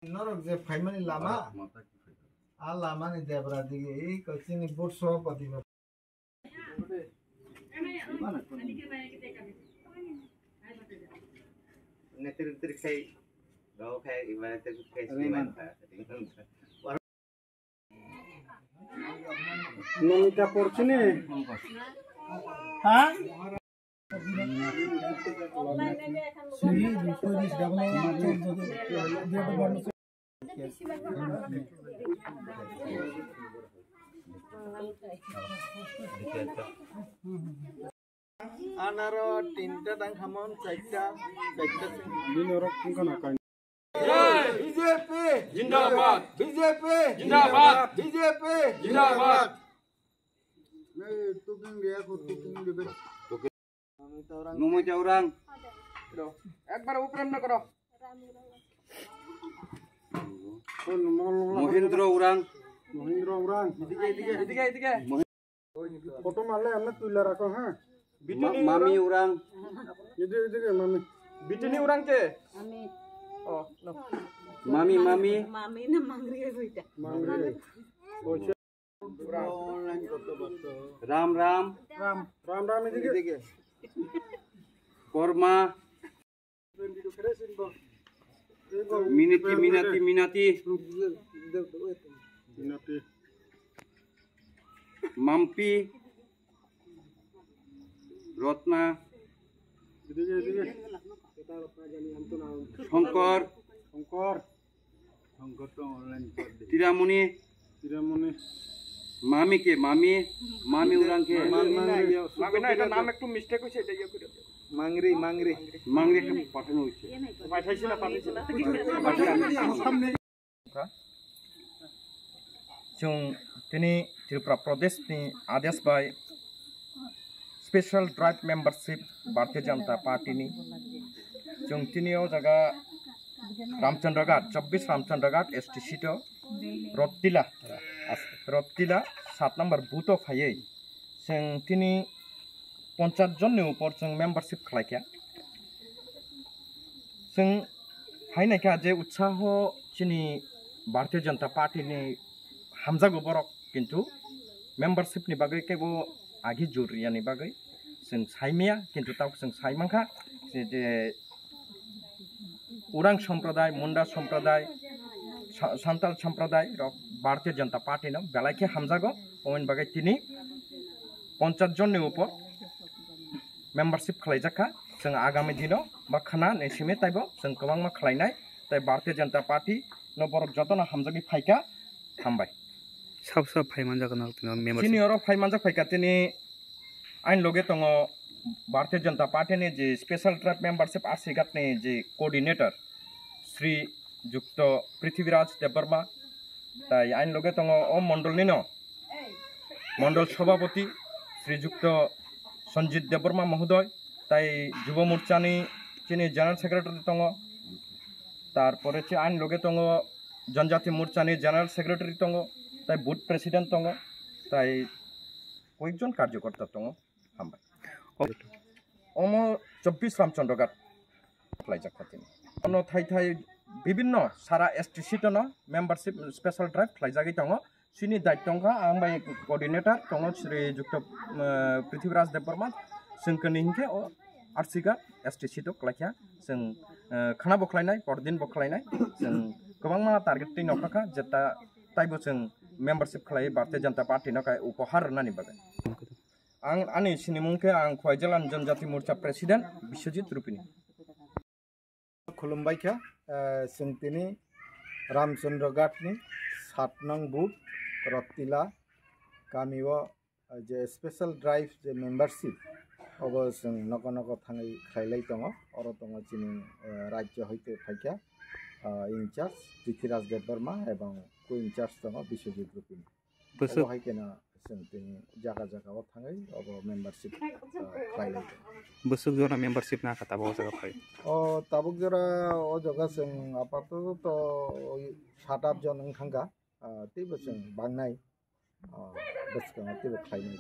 Norok je faimani lama a lama ni debra dige ei kochini board সভাপতি नेतृत्व खाई गाँव खाई इबान तक खाई स्लीमान नमिता পড়ছনি হ্যাঁ Anaro tinta dan khamon saita dinorok kungkana kan BJP जिंदाबाद BJP जिंदाबाद BJP जिंदाबाद मैं तुकिंग dia ko tuking debe Namita orang একবার উপরাম না করো Mohindra orang এদিকে ফটো মারলে আমরা তুইলা রাখো হ্যাঁ Mami orang এদিকে মামি বিটনি orang কে আমি ও Mami na mangri goita মামি Ram Ram এদিকে Korma Minati Mampi Rotna Shankar to online Tiramuni Mami orang ke মামি না এটা নাম একটু মিস্টেক হইছে এটা ইয়া করে মাংরি একটা পাঠানো হইছে পাঠাইছি না जों दिनै त्रिपुरा प्रदेशनि आदेश by special drive membership Bharatiya Janata पार्टीनि जों दिनैयाव जागा रामचंद्रघाट 24 रामचंद्रघाट एसटी सीटो रत्तिला 7 नम्बर बुथआव फायै जों दिनै 50 जननि उपर जों मेम्बारशिप खालायखाया जों हायनायखा जे उत्साह जोंनि भारतीय जनता पार्टीनि हामजागो बरक किन्तु मेम्बारशिपनि बागै केबो आगि जुरियानि बागै जों सायमाया किन्तु ताव जों सायमांखा जे उरां सम्प्रदाय मुंडा सम्प्रदाय सान्ताल सम्प्रदाय भारतीय जनता पार्टी न बेलायखे हामजागो ओइन बागै तिनि 50 जननि उपर मेम्बारशिप खालायजाखा जों आगामी दिनाव बा खाना नैसिमे ताइबो जों गोबां मा खालायनाय ताइ भारतीय जनता पार्टी न बरक जतन हामजागि फायका हामबाय सब फाइमान जागोन मेम्बारशिप सिनियर फाइमान जा फायका तिनि आइन लगे दङ भारतीय जनता पार्टीनि जे स्पेशल ड्राइभ मेम्बारशिप आसिघाटनि जे कोअर्डिनेटर श्री जुक्त पृथ्वीराज देबबर्मा ताइ आइन लगे दङ अ मण्डलनिनो मण्डल सभापति श्रीजुक्त सञ्जित देबबर्मा महोदय ताइ युव मोर्चानि जिनि जेनेरेल सेक्रेटारि दङ तारपरे आइन लगे दङ जनजाति मोर्चानि जेनेरेल सेक्रेटारि दङ ताइ बुथ प्रेसिडेंट दङ ताइ कयेकजन कार्यकर्ता दङ हामबाय अम 24 रामचंद्रघाट खालायजाखाथिनि अन थाइ विभिन्न सारा एसटी सीटन मेम्बारशिप स्पेशल ड्राइभ खालायजागि दङ सिनि दायित्वखा आं बाय कोअर्डिनेटर दङ श्री जुक्त पृथ्वीराज देबबर्मा जोंखोनि हिंखे आरसिघाट एसटी सीटआव खालायखाया जों खाना बख्लायनाय परदिन बख्लायनाय जों गोबां मा टार्गेटनि नखाखा जेता ताइबो जों मेम्बारशिप खालायो भारतीय जनता पार्टी नखाय उपहार होननानै बागै आं आंनि सिनिमुंखे आं खवाइजालान जनजाति मोर्चा प्रेसिडेंट बिश्वजित रुपिनी खुलुमबायखा जों दिनै रामचंद्रघाटनि 7 नं बुथ रत्तिला गामियाव जे स्पेशल ड्राइभ जे मेम्बारशिप अब जों नग थाङै खालायलाय दङ अर दङ जोंनि राज्य हयते फायखा इनचार्ज पृथ्वीराज देबबर्मा एवं को इनचार्ज दङ बिश्वजित रुपिनी हायकेना जों दिनै जायगायाव थाङै अब मेम्बारशिप खालायलाय बसुक जरा मेम्बारशिप ना खाता बहुत जगह फाय ताबुक जरा ओ जगह जों आपातत 7-8 जन ओंखांगा तेबो जों बांनाय बसका तेबो खालायनाय